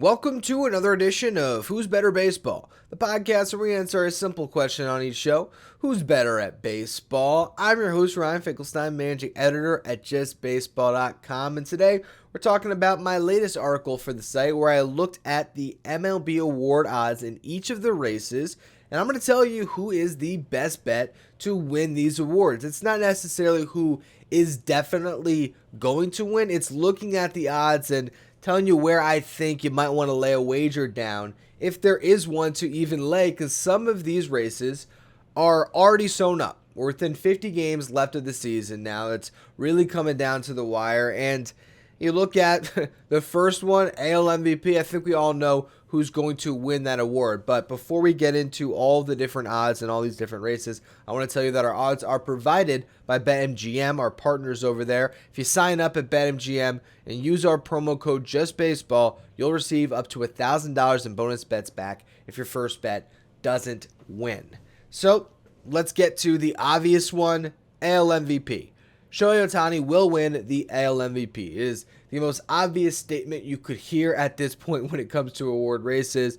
Welcome to another edition of Who's Better Baseball, the podcast where we answer a simple question on each show: who's better at baseball? I'm your host, Ryan Finkelstein, managing editor at justbaseball.com, and today we're talking about my latest article for the site where I looked at the MLB award odds in each of the races, and I'm going to tell you who is the best bet to win these awards. It's not necessarily who is definitely going to win, it's looking at the odds and telling you where I think you might want to lay a wager down, if there is one to even lay, because some of these races are already sewn up. We're within 50 games left of the season now. It's really coming down to the wire, and you look at the first one, AL MVP, I think we all know who's going to win that award. But before we get into all the different odds and all these different races, I want to tell you that our odds are provided by BetMGM, our partners over there. If you sign up at BetMGM and use our promo code JustBaseball, you'll receive up to $1,000 in bonus bets back if your first bet doesn't win. So let's get to the obvious one, AL MVP. Shohei Ohtani will win the AL MVP. It is the most obvious statement you could hear at this point when it comes to award races.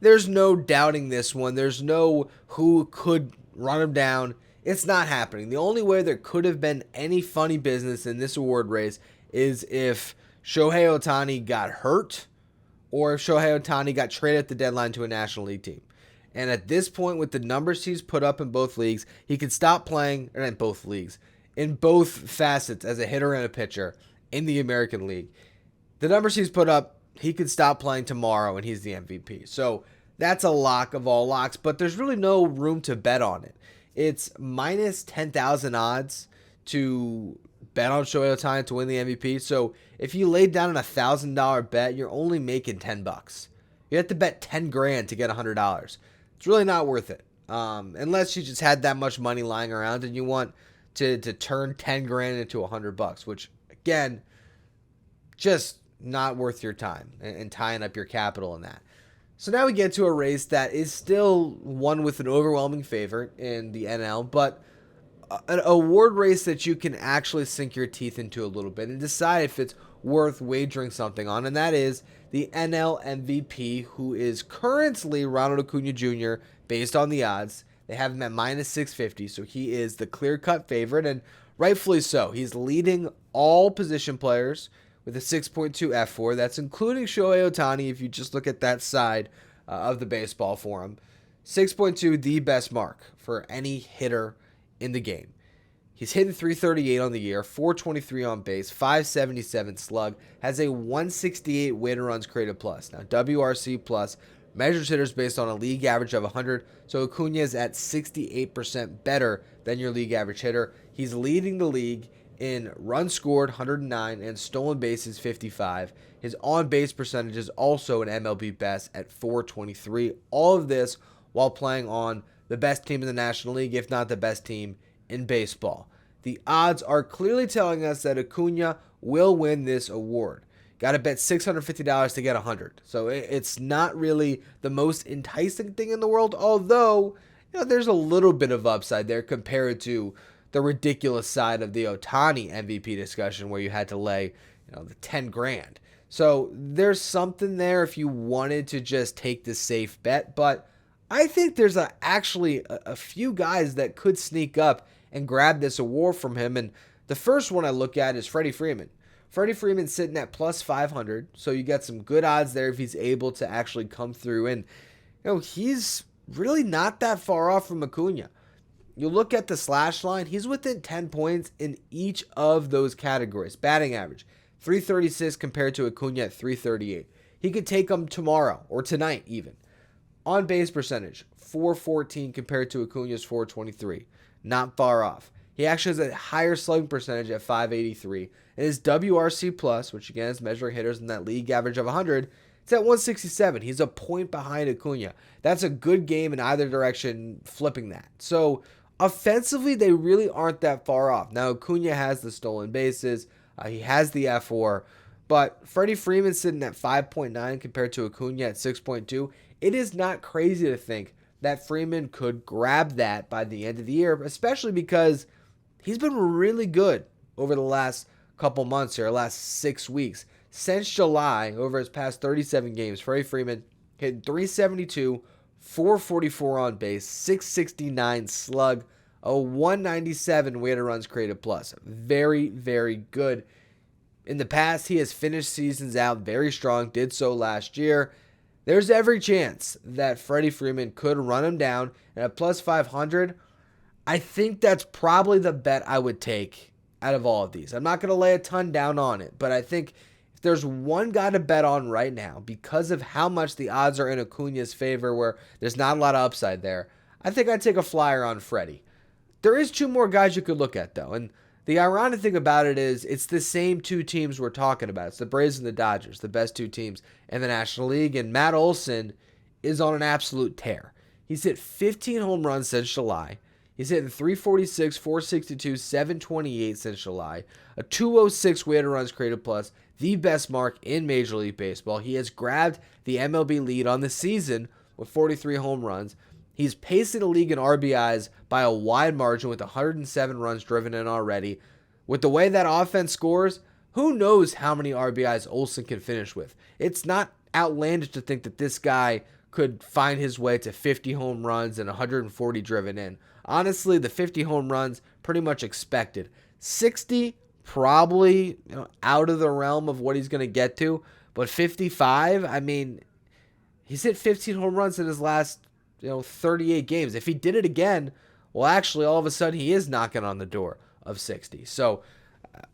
There's no doubting this one. There's no who could run him down. It's not happening. The only way there could have been any funny business in this award race is if Shohei Ohtani got hurt or if Shohei Ohtani got traded at the deadline to a National League team. And at this point, with the numbers he's put up in both leagues, he could stop playing, or in both leagues, in both facets as a hitter and a pitcher in the American League. The numbers he's put up, he could stop playing tomorrow and he's the MVP. So that's a lock of all locks, but there's really no room to bet on it. It's minus 10,000 odds to bet on Shohei Ohtani to win the MVP. So if you laid down an $1,000 bet, you're only making $10. You have to bet 10 grand to get $100. It's really not worth it. Unless you just had that much money lying around and you want to turn 10 grand into $100, which again, just not worth your time and tying up your capital in that. So now we get to a race that is still one with an overwhelming favorite in the NL, but an award race that you can actually sink your teeth into a little bit and decide if it's worth wagering something on, and that is the NL MVP, who is currently Ronald Acuna Jr. based on the odds. They have him at minus 650, so he is the clear-cut favorite, and rightfully so. He's leading all position players with a 6.2 F4. That's including Shohei Ohtani, if you just look at that side of the baseball for him. 6.2, the best mark for any hitter in the game. He's hitting 338 on the year, 423 on base, 577 slug, has a 168 weighted runs created plus. Now, WRC plus measures hitters based on a league average of 100, so Acuna is at 68% better than your league average hitter. He's leading the league in runs scored, 109, and stolen bases, 55. His on-base percentage is also an MLB best at 423. All of this while playing on the best team in the National League, if not the best team in baseball. The odds are clearly telling us that Acuna will win this award. Got to bet $650 to get $100. So it's not really the most enticing thing in the world, although there's a little bit of upside there compared to the ridiculous side of the Ohtani MVP discussion where you had to lay the 10 grand. So there's something there if you wanted to just take the safe bet, but I think there's actually a few guys that could sneak up and grab this award from him, and the first one I look at is Freddie Freeman. Freddie Freeman's sitting at plus 500, so you got some good odds there if he's able to actually come through. And he's really not that far off from Acuna. You look at the slash line, he's within 10 points in each of those categories. Batting average, 336 compared to Acuna at 338. He could take them tomorrow or tonight even. On base percentage, 414 compared to Acuna's 423. Not far off. He actually has a higher slugging percentage at 583. And his WRC plus, which again is measuring hitters in that league average of 100, it's at 167. He's a point behind Acuna. That's a good game in either direction, flipping that. So offensively, they really aren't that far off. Now, Acuna has the stolen bases. He has the F4. But Freddie Freeman sitting at 5.9 compared to Acuna at 6.2. It is not crazy to think that Freeman could grab that by the end of the year, especially because he's been really good over the last couple months here, last 6 weeks. Since July, over his past 37 games, Freddie Freeman hit 372, 444 on base, 669 slug, a 197 weighted runs created plus. Very, very good. In the past, he has finished seasons out very strong, did so last year. There's every chance that Freddie Freeman could run him down, and at plus 500, I think that's probably the bet I would take out of all of these. I'm not going to lay a ton down on it, but I think if there's one guy to bet on right now, because of how much the odds are in Acuna's favor, where there's not a lot of upside there, I think I'd take a flyer on Freddie. There is two more guys you could look at, though, and the ironic thing about it is it's the same two teams we're talking about. It's the Braves and the Dodgers, the best two teams in the National League, and Matt Olson is on an absolute tear. He's hit 15 home runs since July. He's hitting 346, 462, 728 since July, a 206 weighted runs created plus, the best mark in Major League Baseball. He has grabbed the MLB lead on the season with 43 home runs. He's pacing the league in RBIs by a wide margin with 107 runs driven in already. With the way that offense scores, who knows how many RBIs Olson can finish with. It's not outlandish to think that this guy could find his way to 50 home runs and 140 driven in. Honestly, the 50 home runs, pretty much expected. 60, probably out of the realm of what he's going to get to. But 55, I mean, he's hit 15 home runs in his last 38 games. If he did it again, well, actually, all of a sudden, he is knocking on the door of 60. So,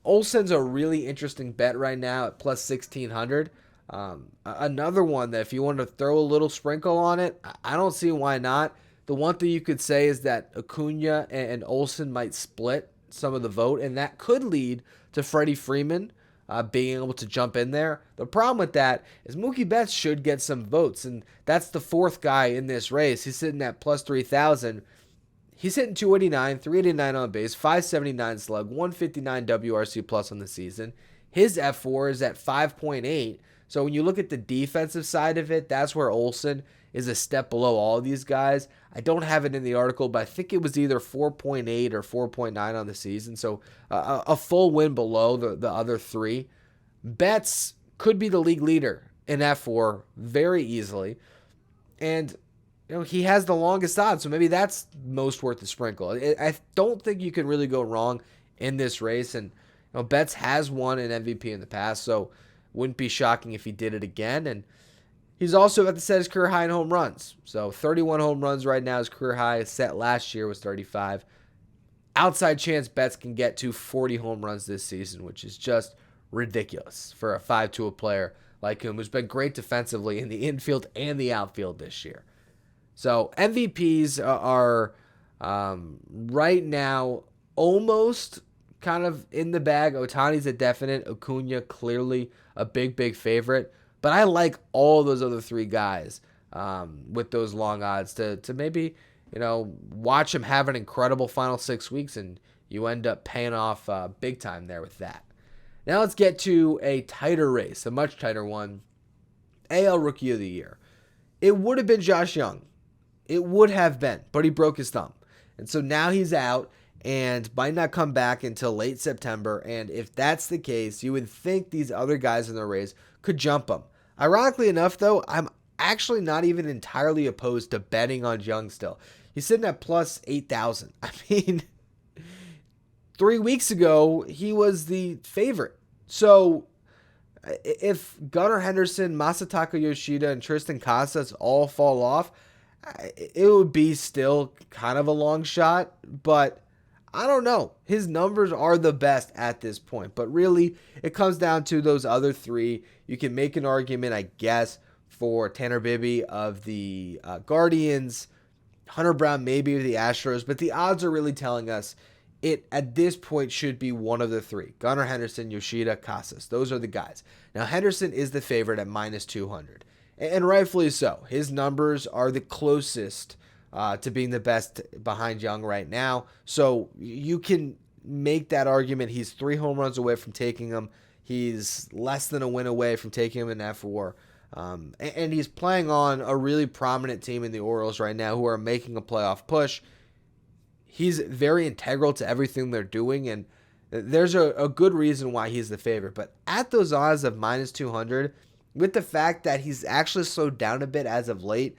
Olson's a really interesting bet right now at plus 1,600. Another one that if you want to throw a little sprinkle on it, I don't see why not. The one thing you could say is that Acuna and Olson might split some of the vote, and that could lead to Freddie Freeman being able to jump in there. The problem with that is Mookie Betts should get some votes, and that's the fourth guy in this race. He's sitting at plus 3,000. He's hitting 289, 389 on base, 579 slug, 159 WRC plus on the season. His F4 is at 5.8. So when you look at the defensive side of it, that's where Olson is a step below all of these guys. I don't have it in the article, but I think it was either 4.8 or 4.9 on the season. So a full win below the other three. Betts could be the league leader in F4 very easily. And he has the longest odds, so maybe that's most worth the sprinkle. I don't think you can really go wrong in this race. And Betts has won an MVP in the past, so wouldn't be shocking if he did it again. And he's also about to set his career high in home runs. So 31 home runs right now. His career high set last year was 35. Outside chance Betts can get to 40 home runs this season, which is just ridiculous for a 5-tool player like him, who's been great defensively in the infield and the outfield this year. So MVPs are right now almost kind of in the bag. Ohtani's a definite. Acuna clearly a big favorite. But I like all those other three guys with those long odds to maybe watch him have an incredible final 6 weeks, and you end up paying off big time there with that. Now let's get to a tighter race, a much tighter one. AL Rookie of the Year. It would have been Josh Young. It would have been, but he broke his thumb. And so now he's out and might not come back until late September. And if that's the case, you would think these other guys in the race could jump him. Ironically enough, though, I'm actually not even entirely opposed to betting on Young still. He's sitting at plus 8,000. I mean, 3 weeks ago, he was the favorite. So if Gunnar Henderson, Masataka Yoshida, and Tristan Casas all fall off, it would be still kind of a long shot, but I don't know. His numbers are the best at this point, but really it comes down to those other three. You can make an argument, I guess, for Tanner Bibby of the Guardians, Hunter Brown maybe of the Astros, but the odds are really telling us it at this point should be one of the three. Gunnar Henderson, Yoshida, Casas. Those are the guys. Now Henderson is the favorite at minus 200. And rightfully so. His numbers are the closest to being the best behind Young right now. So you can make that argument. He's 3 home runs away from taking him. He's less than a win away from taking him in F4. And he's playing on a really prominent team in the Orioles right now who are making a playoff push. He's very integral to everything they're doing. And there's a good reason why he's the favorite. But at those odds of minus 200, with the fact that he's actually slowed down a bit as of late,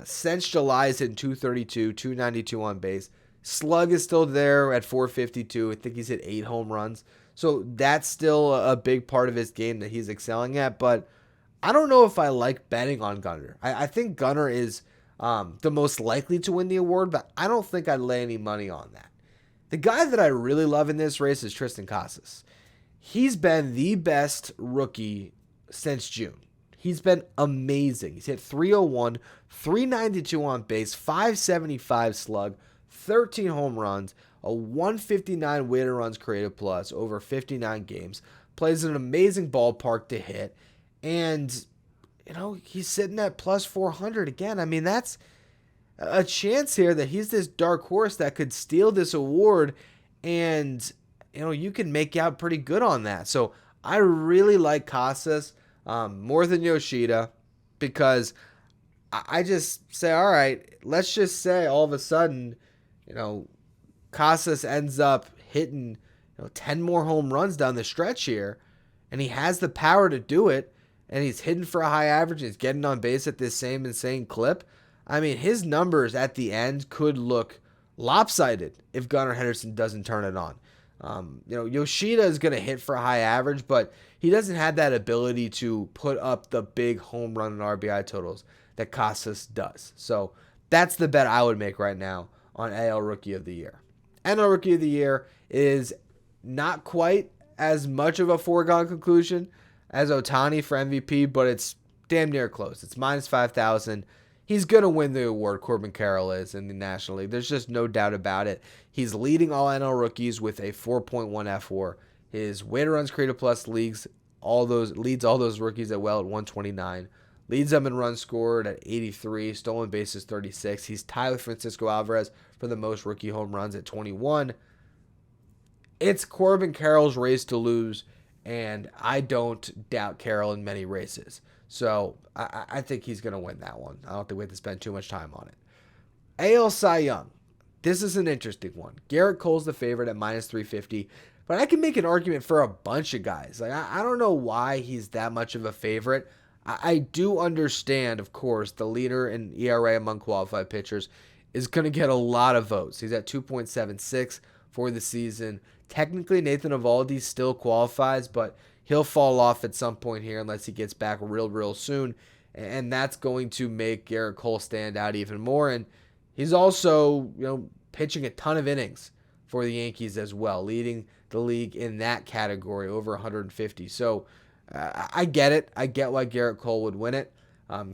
since July is hitting 232, 292 on base. Slug is still there at 452. I think he's hit 8 home runs. So that's still a big part of his game that he's excelling at. But I don't know if I like betting on Gunnar. I think Gunnar is the most likely to win the award, but I don't think I'd lay any money on that. The guy that I really love in this race is Tristan Casas. He's been the best rookie since June. He's been amazing. He's hit 301, 392 on base, 575 slug, 13 home runs, a 159 weighted runs created plus over 59 games. Plays in an amazing ballpark to hit. And, he's sitting at plus 400 again. I mean, that's a chance here that he's this dark horse that could steal this award. And, you can make out pretty good on that. So I really like Casas more than Yoshida, because I just say, all right, let's just say all of a sudden, Casas ends up hitting 10 more home runs down the stretch here, and he has the power to do it, and he's hitting for a high average, and he's getting on base at this same insane clip. I mean, his numbers at the end could look lopsided if Gunnar Henderson doesn't turn it on. Yoshida is going to hit for a high average, but he doesn't have that ability to put up the big home run and RBI totals that Casas does. So that's the bet I would make right now on AL Rookie of the Year. NL Rookie of the Year is not quite as much of a foregone conclusion as Ohtani for MVP, but it's damn near close. It's minus 5,000. He's going to win the award, Corbin Carroll is, in the National League. There's just no doubt about it. He's leading all NL rookies with a 4.1 F4. His weighted runs created plus leads all those rookies at 129. Leads them in runs scored at 83. Stolen bases 36. He's tied with Francisco Alvarez for the most rookie home runs at 21. It's Corbin Carroll's race to lose, and I don't doubt Carroll in many races. So I think he's going to win that one. I don't think we have to spend too much time on it. AL Cy Young. This is an interesting one. Garrett Cole's the favorite at minus 350, but I can make an argument for a bunch of guys. I don't know why he's that much of a favorite. I do understand, of course, the leader in ERA among qualified pitchers is going to get a lot of votes. He's at 2.76 for the season. Technically, Nathan Eovaldi still qualifies, but he'll fall off at some point here unless he gets back real soon. And that's going to make Garrett Cole stand out even more. And he's also, pitching a ton of innings for the Yankees as well, leading the league in that category, over 150. So I get it. I get why Garrett Cole would win it.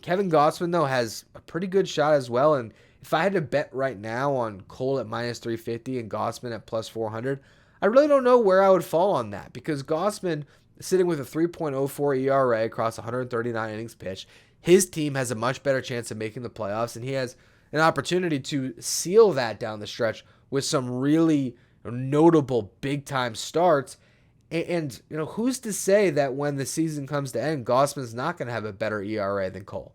Kevin Gausman, though, has a pretty good shot as well. And if I had to bet right now on Cole at minus 350 and Gausman at plus 400, I really don't know where I would fall on that, because Gausman, sitting with a 3.04 ERA across 139 innings pitched, his team has a much better chance of making the playoffs, and he has an opportunity to seal that down the stretch with some really notable big-time starts. And who's to say that when the season comes to end, Gausman's not going to have a better ERA than Cole?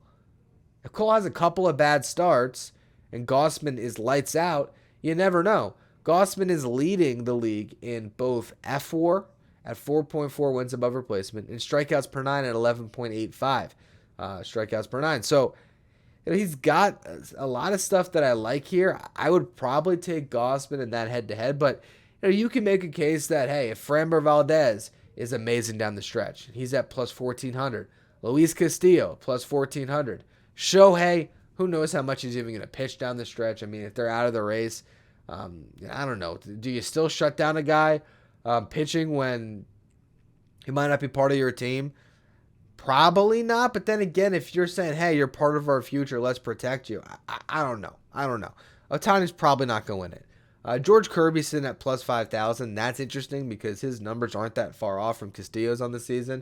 If Cole has a couple of bad starts and Gausman is lights out, you never know. Gausman is leading the league in both F4 at 4.4 wins above replacement and strikeouts per 9 at 11.85 strikeouts per 9. So he's got a lot of stuff that I like here. I would probably take Gausman in that head-to-head, but you can make a case that, hey, if Framber Valdez is amazing down the stretch, he's at plus 1,400. Luis Castillo, plus 1,400. Shohei, who knows how much he's even going to pitch down the stretch. I mean, if they're out of the race, I don't know. Do you still shut down a guy pitching when he might not be part of your team? Probably not. But then again, if you're saying, hey, you're part of our future, let's protect you, I don't know. Ohtani's probably not going to win it. George Kirby's sitting at plus 5,000. That's interesting because his numbers aren't that far off from Castillo's on the season,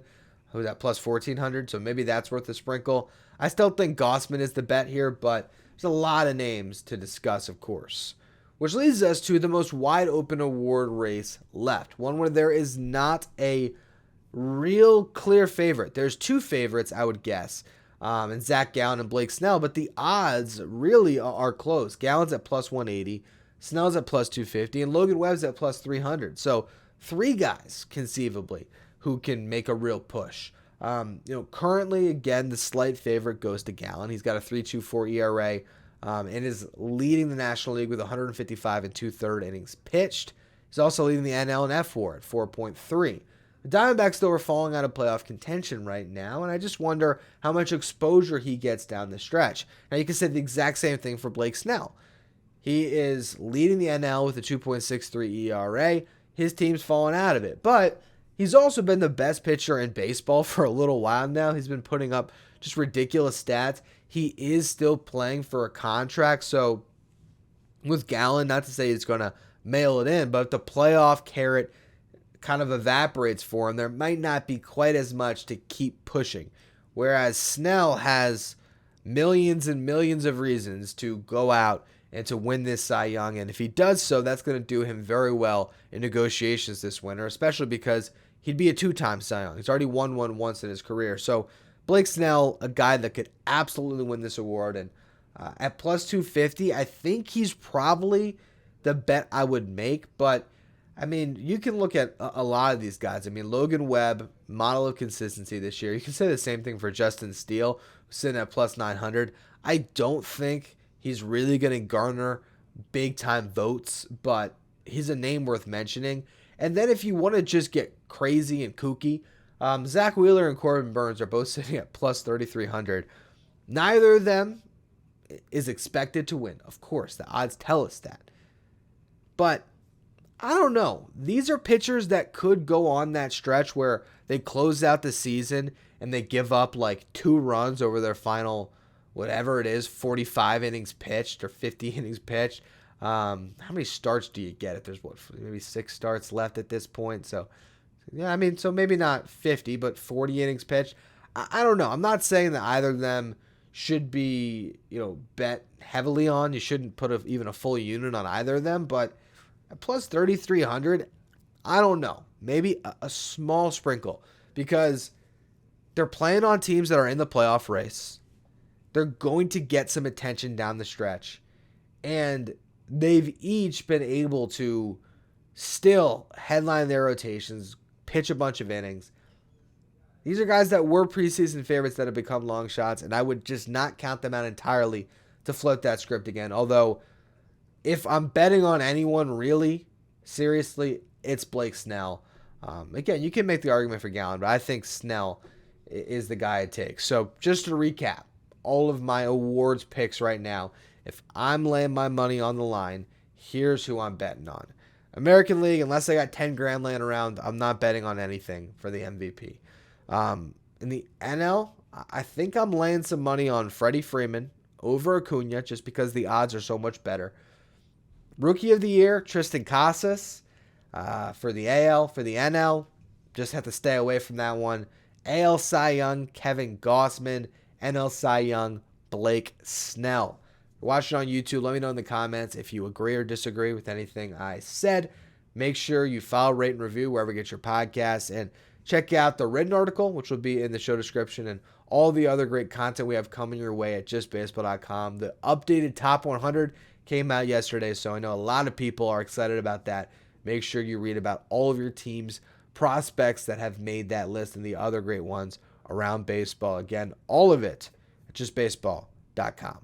who's at plus 1,400. So maybe that's worth a sprinkle. I still think Gausman is the bet here, but there's a lot of names to discuss, of course. Which leads us to the most wide open award race left. One where there is not a real clear favorite. There's two favorites, I would guess, and Zach Gallen and Blake Snell, but the odds really are close. Gallen's at plus 180, Snell's at plus 250, and Logan Webb's at plus 300. So three guys conceivably who can make a real push. Currently, again, the slight favorite goes to Gallen. He's got a 3.24 ERA and is leading the National League with 155 and 2/3 innings pitched. He's also leading the NL in FWAR at 4.3. The Diamondbacks, though, are falling out of playoff contention right now, and I just wonder how much exposure he gets down the stretch. Now, you can say the exact same thing for Blake Snell. He is leading the NL with a 2.63 ERA. His team's fallen out of it, but he's also been the best pitcher in baseball for a little while now. He's been putting up just ridiculous stats. He is still playing for a contract, so with Gallen, not to say he's going to mail it in, but if the playoff carrot kind of evaporates for him, there might not be quite as much to keep pushing. Whereas Snell has millions and millions of reasons to go out and to win this Cy Young. And if he does so, that's going to do him very well in negotiations this winter, especially because he'd be a two-time Cy Young. He's already won one once in his career. So Blake Snell, a guy that could absolutely win this award. And at plus 250, I think he's probably the bet I would make. But I mean, you can look at a lot of these guys. I mean, Logan Webb, model of consistency this year. You can say the same thing for Justin Steele, who's sitting at plus 900. I don't think he's really going to garner big-time votes, but he's a name worth mentioning. And then if you want to just get crazy and kooky, Zach Wheeler and Corbin Burns are both sitting at plus 3,300. Neither of them is expected to win. Of course, the odds tell us that. But I don't know. These are pitchers that could go on that stretch where they close out the season and they give up like 2 runs over their final, whatever it is, 45 innings pitched or 50 innings pitched. How many starts do you get if there's maybe 6 starts left at this point? So, yeah, I mean, so maybe not 50, but 40 innings pitched. I don't know. I'm not saying that either of them should be, bet heavily on. You shouldn't put even a full unit on either of them, but at plus 3,300, I don't know. Maybe a small sprinkle because they're playing on teams that are in the playoff race. They're going to get some attention down the stretch. And they've each been able to still headline their rotations, pitch a bunch of innings. These are guys that were preseason favorites that have become long shots, and I would just not count them out entirely to float that script again. Although, if I'm betting on anyone really, seriously, it's Blake Snell. Again, you can make the argument for Gallen, but I think Snell is the guy it takes. So just to recap, all of my awards picks right now, if I'm laying my money on the line, here's who I'm betting on. American League, unless I got 10 grand laying around, I'm not betting on anything for the MVP. In the NL, I think I'm laying some money on Freddie Freeman over Acuna just because the odds are so much better. Rookie of the Year, Tristan Casas. For the AL, for the NL, just have to stay away from that one. AL Cy Young, Kevin Gausman. NL Cy Young, Blake Snell. If you're watching on YouTube, let me know in the comments if you agree or disagree with anything I said. Make sure you follow, rate, and review wherever you get your podcasts. And check out the written article, which will be in the show description, and all the other great content we have coming your way at justbaseball.com. The updated top 100 came out yesterday, so I know a lot of people are excited about that. Make sure you read about all of your team's prospects that have made that list and the other great ones around baseball. Again, all of it at justbaseball.com.